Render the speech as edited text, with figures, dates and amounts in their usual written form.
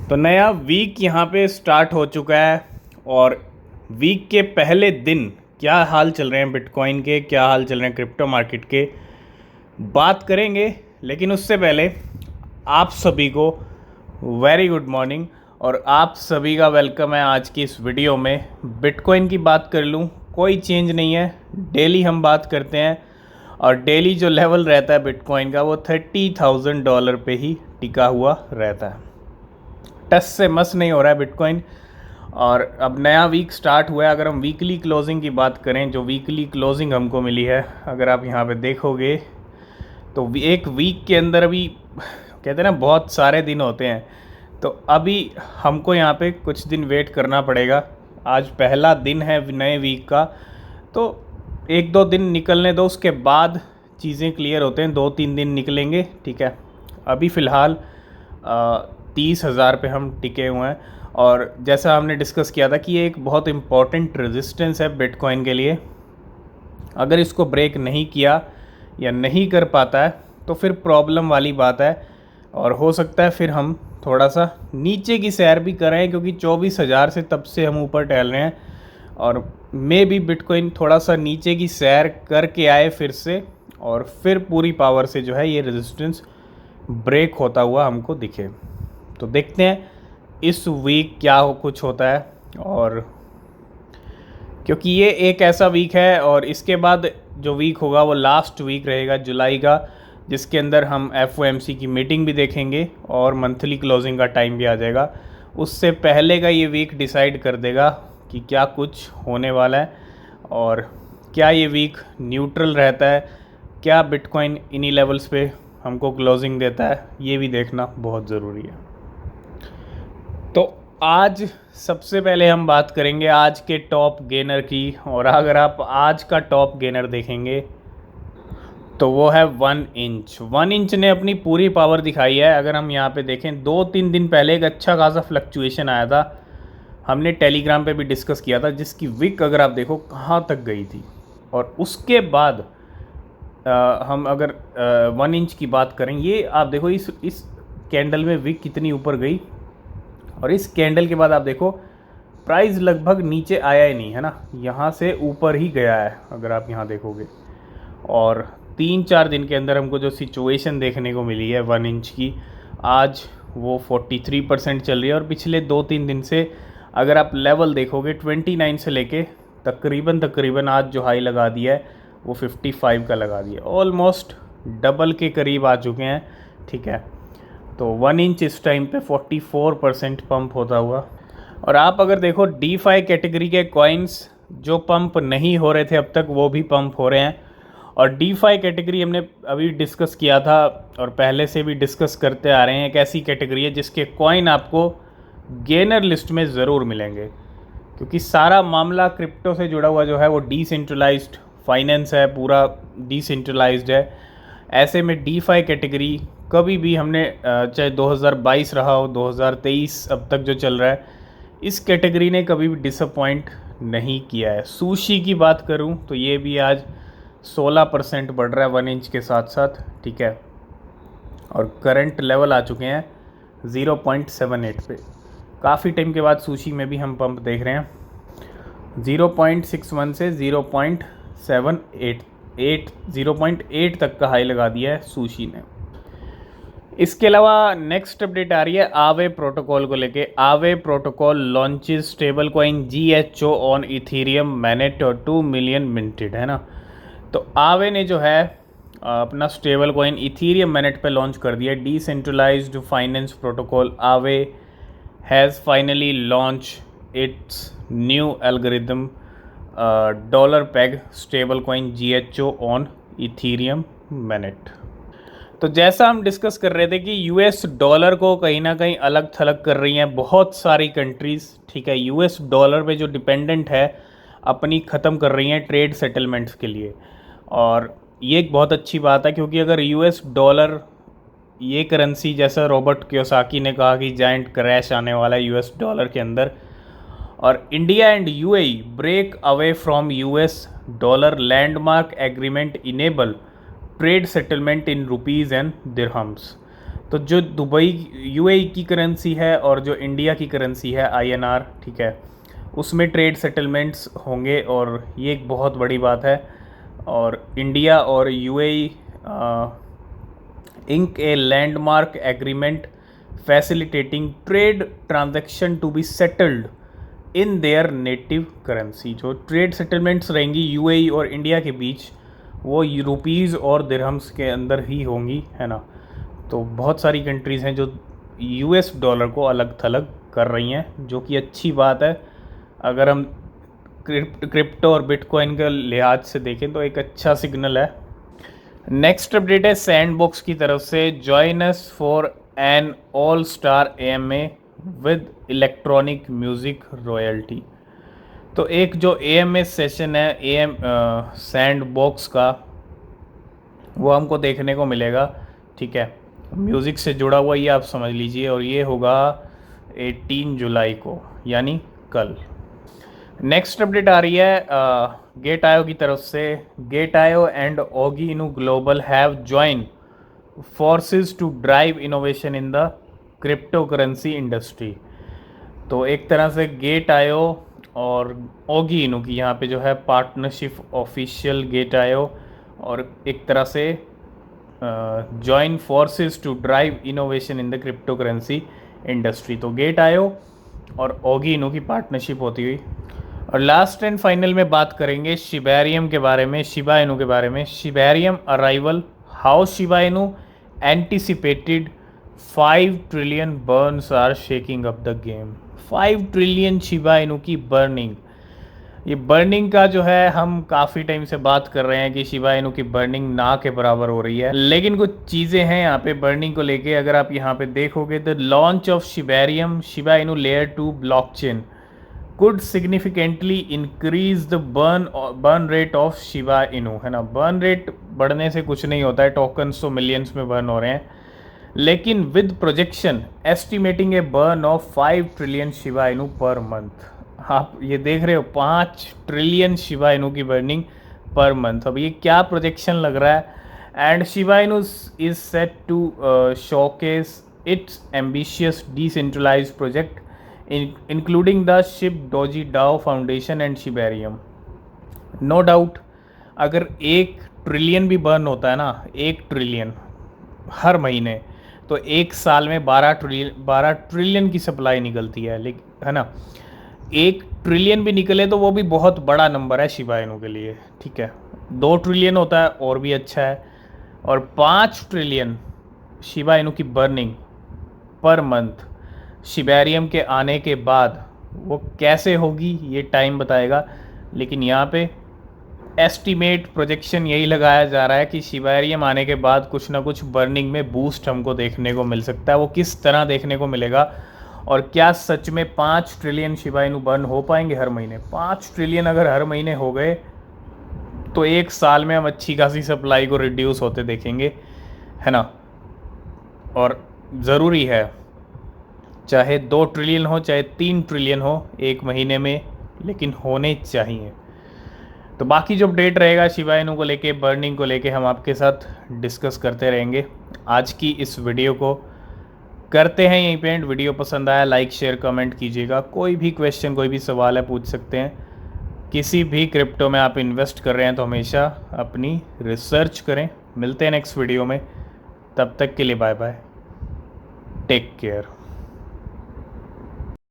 तो नया वीक यहाँ पे स्टार्ट हो चुका है और वीक के पहले दिन क्या हाल चल रहे हैं बिटकॉइन के, क्या हाल चल रहे हैं क्रिप्टो मार्केट के, बात करेंगे। लेकिन उससे पहले आप सभी को वेरी गुड मॉर्निंग और आप सभी का वेलकम है आज की इस वीडियो में। बिटकॉइन की बात कर लूँ, कोई चेंज नहीं है, डेली हम बात करते हैं और डेली जो लेवल रहता है बिटकॉइन का वो $30,000 पे ही टिका हुआ रहता है। टस से मस नहीं हो रहा है बिटकॉइन। और अब नया वीक स्टार्ट हुआ है। अगर हम वीकली क्लोजिंग की बात करें, जो वीकली क्लोजिंग हमको मिली है, अगर आप यहाँ पे देखोगे तो एक वीक के अंदर अभी कहते हैं ना बहुत सारे दिन होते हैं, तो अभी हमको यहाँ पे कुछ दिन वेट करना पड़ेगा। आज पहला दिन है नए वीक का, तो एक दो दिन निकलने दो, उसके बाद चीज़ें क्लियर होते हैं। 2-3 दिन निकलेंगे, ठीक है। अभी फ़िलहाल 30,000 पे हम टिके हुए हैं और जैसा हमने डिस्कस किया था कि ये एक बहुत इम्पॉर्टेंट रेजिस्टेंस है बिटकॉइन के लिए। अगर इसको ब्रेक नहीं किया या नहीं कर पाता है तो फिर प्रॉब्लम वाली बात है और हो सकता है फिर हम थोड़ा सा नीचे की सैर भी करें, क्योंकि 24,000 से तब से हम ऊपर टहल रहे हैं और मे भी बिटकॉइन थोड़ा सा नीचे की सैर करके आए फिर से और फिर पूरी पावर से जो है ये रेजिस्टेंस ब्रेक होता हुआ हमको दिखे। तो देखते हैं इस वीक क्या कुछ होता है, और क्योंकि ये एक ऐसा वीक है और इसके बाद जो वीक होगा वो लास्ट वीक रहेगा जुलाई का, जिसके अंदर हम FOMC की मीटिंग भी देखेंगे और मंथली क्लोजिंग का टाइम भी आ जाएगा। उससे पहले का ये वीक डिसाइड कर देगा कि क्या कुछ होने वाला है और क्या ये वीक न्यूट्रल रहता है, क्या बिटकॉइन इन्हीं लेवल्स पे हमको क्लोजिंग देता है, ये भी देखना बहुत ज़रूरी है। तो आज सबसे पहले हम बात करेंगे आज के टॉप गेनर की, और अगर आप आज का टॉप गेनर देखेंगे तो वो है 1 इंच। 1 इंच ने अपनी पूरी पावर दिखाई है। अगर हम यहाँ पे देखें, 2-3 दिन पहले एक अच्छा खासा फ्लक्चुएशन आया था, हमने टेलीग्राम पे भी डिस्कस किया था, जिसकी विक अगर आप देखो कहाँ तक गई थी। और उसके बाद हम अगर 1 इंच की बात करें, ये आप देखो इस कैंडल में विक कितनी ऊपर गई और इस कैंडल के बाद आप देखो प्राइस लगभग नीचे आया ही नहीं है ना, यहाँ से ऊपर ही गया है अगर आप यहाँ देखोगे। और 3-4 दिन के अंदर हमको जो सिचुएशन देखने को मिली है 1 इंच की, आज वो 43% चल रही है। और पिछले 2-3 दिन से अगर आप लेवल देखोगे 29 से लेके तकरीबन आज जो हाई लगा दिया है वो 55 का लगा दिया, ऑलमोस्ट डबल के करीब आ चुके हैं, ठीक है। तो 1 इंच इस टाइम पे 44% पंप होता हुआ। और आप अगर देखो DeFi कैटेगरी के कॉइन्स जो पंप नहीं हो रहे थे अब तक, वो भी पंप हो रहे हैं। और DeFi कैटेगरी हमने अभी डिस्कस किया था और पहले से भी डिस्कस करते आ रहे हैं, एक ऐसी कैटेगरी है जिसके कॉइन आपको गेनर लिस्ट में ज़रूर मिलेंगे, क्योंकि सारा मामला क्रिप्टो से जुड़ा हुआ जो है वो डिसेंट्रलाइज्ड फाइनेंस है, पूरा डिसेंट्रलाइज्ड है। ऐसे में DeFi कैटेगरी कभी भी हमने चाहे 2022 रहा हो, 2023 अब तक जो चल रहा है, इस कैटेगरी ने कभी भी डिसअपॉइंट नहीं किया है। सुशी की बात करूं तो ये भी आज 16% बढ़ रहा है 1 इंच के साथ साथ, ठीक है। और करंट लेवल आ चुके हैं 0.78 पे। काफ़ी टाइम के बाद सुशी में भी हम पंप देख रहे हैं। 0.61 से 0.8 तक का हाई लगा दिया है सुशी ने। इसके अलावा नेक्स्ट अपडेट आ रही है आवे प्रोटोकॉल को लेके। आवे protocol launches stable coin GHO on Ethereum MANET और 2 मिलियन मिंटेड, है ना। तो आवे ने जो है अपना स्टेबल कॉइन इथेरियम मैनेट पे लॉन्च कर दिया। डिसेंट्रलाइज्ड फाइनेंस प्रोटोकॉल आवे has finally launch its new algorithm dollar peg stable coin GHO on Ethereum MANET. तो जैसा हम डिस्कस कर रहे थे कि US डॉलर को कहीं ना कहीं अलग थलग कर रही हैं बहुत सारी कंट्रीज़, ठीक है। US डॉलर पे जो डिपेंडेंट है अपनी ख़त्म कर रही हैं ट्रेड सेटलमेंट्स के लिए, और ये एक बहुत अच्छी बात है, क्योंकि अगर US डॉलर ये करेंसी, जैसा रॉबर्ट कियोसाकी ने कहा कि जायंट क्रैश आने वाला है US डॉलर के अंदर, और India and UAE break away from US dollar landmark agreement enable trade settlement in rupees and dirhams. तो जो दुबई यूएई की करेंसी है और जो इंडिया की करेंसी है आईएनआर, ठीक है, उसमें ट्रेड सेटलमेंट्स होंगे और ये एक बहुत बड़ी बात है। और इंडिया और UAE ink a landmark agreement facilitating trade transaction to be settled in their native currency. जो ट्रेड सेटलमेंट्स रहेंगी यूएई और इंडिया के बीच वो रुपीज़ और दिरहम्स के अंदर ही होंगी, है ना। तो बहुत सारी कंट्रीज़ हैं जो यूएस डॉलर को अलग थलग कर रही हैं, जो कि अच्छी बात है। अगर हम क्रिप्टो और बिटकॉइन के लिहाज से देखें तो एक अच्छा सिग्नल है। नेक्स्ट अपडेट है सैंडबॉक्स की तरफ से, join us for an all star AMA with electronic music royalty. तो एक जो एएमए सेशन है सैंडबॉक्स का, वो हमको देखने को मिलेगा, ठीक है, म्यूज़िक से जुड़ा हुआ, ये आप समझ लीजिए। और ये होगा 18 जुलाई को, यानी कल। नेक्स्ट अपडेट आ रही है गेट आयो की तरफ से, गेट आयो and Oggy Inu Global have join forces to drive innovation in the crypto currency industry. तो एक तरह से गेट आयो और ओगी इनू की यहाँ पे जो है पार्टनरशिप ऑफिशियल गेट आयो और एक तरह से join forces to drive innovation in the crypto currency industry. तो गेट आयो और ओगी इनू की पार्टनरशिप होती हुई। और लास्ट एंड फाइनल में बात करेंगे शिबेरियम के बारे में, शिबा इनू के बारे में। Shibarium arrival, how Shiba Inu anticipated 5 trillion burns are shaking up the game. 5 trillion Shiba Inu की बर्निंग। ये बर्निंग का जो है हम काफ़ी टाइम से बात कर रहे हैं कि शिबा इनू की बर्निंग ना के बराबर हो रही है, लेकिन कुछ चीज़ें हैं यहाँ पे बर्निंग को लेके। अगर आप यहाँ पे देखोगे the launch of Shibarium Shiba Inu layer 2 blockchain could significantly increase the burn rate of Shiba Inu, है ना। बर्न रेट बढ़ने से कुछ नहीं होता है, टोकन्स तो मिलियंस में बर्न हो रहे हैं, लेकिन with projection estimating a burn of 5 trillion Shiba इनू पर मंथ। आप ये देख रहे हो 5 ट्रिलियन शिबा इनू की बर्निंग पर मंथ। अब ये क्या प्रोजेक्शन लग रहा है। And Shiba Inu is set to showcase its ambitious decentralized project including the SHIB Doji DAO Foundation and Shibarium। No doubt अगर 1 ट्रिलियन भी बर्न होता है ना, 1 ट्रिलियन हर महीने, तो 1 साल में 12 ट्रिलियन की सप्लाई निकलती है, लेकिन है ना। 1 ट्रिलियन भी निकले तो वो भी बहुत बड़ा नंबर है शिबा इनू के लिए, ठीक है। 2 ट्रिलियन होता है और भी अच्छा है। और 5 ट्रिलियन शिबा इनू की बर्निंग पर मंथ शिबेरियम के आने के बाद वो कैसे होगी ये टाइम बताएगा, लेकिन यहाँ पे एस्टीमेट प्रोजेक्शन यही लगाया जा रहा है कि शिबेरियम आने के बाद कुछ ना कुछ बर्निंग में बूस्ट हमको देखने को मिल सकता है। वो किस तरह देखने को मिलेगा और क्या सच में 5 ट्रिलियन शिबा इनू बर्न हो पाएंगे हर महीने। 5 ट्रिलियन अगर हर महीने हो गए तो 1 साल में हम अच्छी खासी सप्लाई को रिड्यूस होते देखेंगे, है ना। और ज़रूरी है चाहे 2 ट्रिलियन हो चाहे 3 ट्रिलियन हो 1 महीने में, लेकिन होने चाहिए। तो बाकी जो अपडेट रहेगा शिबा इनू को लेके, बर्निंग को लेके, हम आपके साथ डिस्कस करते रहेंगे। आज की इस वीडियो को करते हैं यहीं पे एंड। वीडियो पसंद आया लाइक शेयर कमेंट कीजिएगा। कोई भी क्वेश्चन कोई भी सवाल है पूछ सकते हैं। किसी भी क्रिप्टो में आप इन्वेस्ट कर रहे हैं तो हमेशा अपनी रिसर्च करें। मिलते हैं नेक्स्ट वीडियो में, तब तक के लिए बाय बाय, टेक केयर।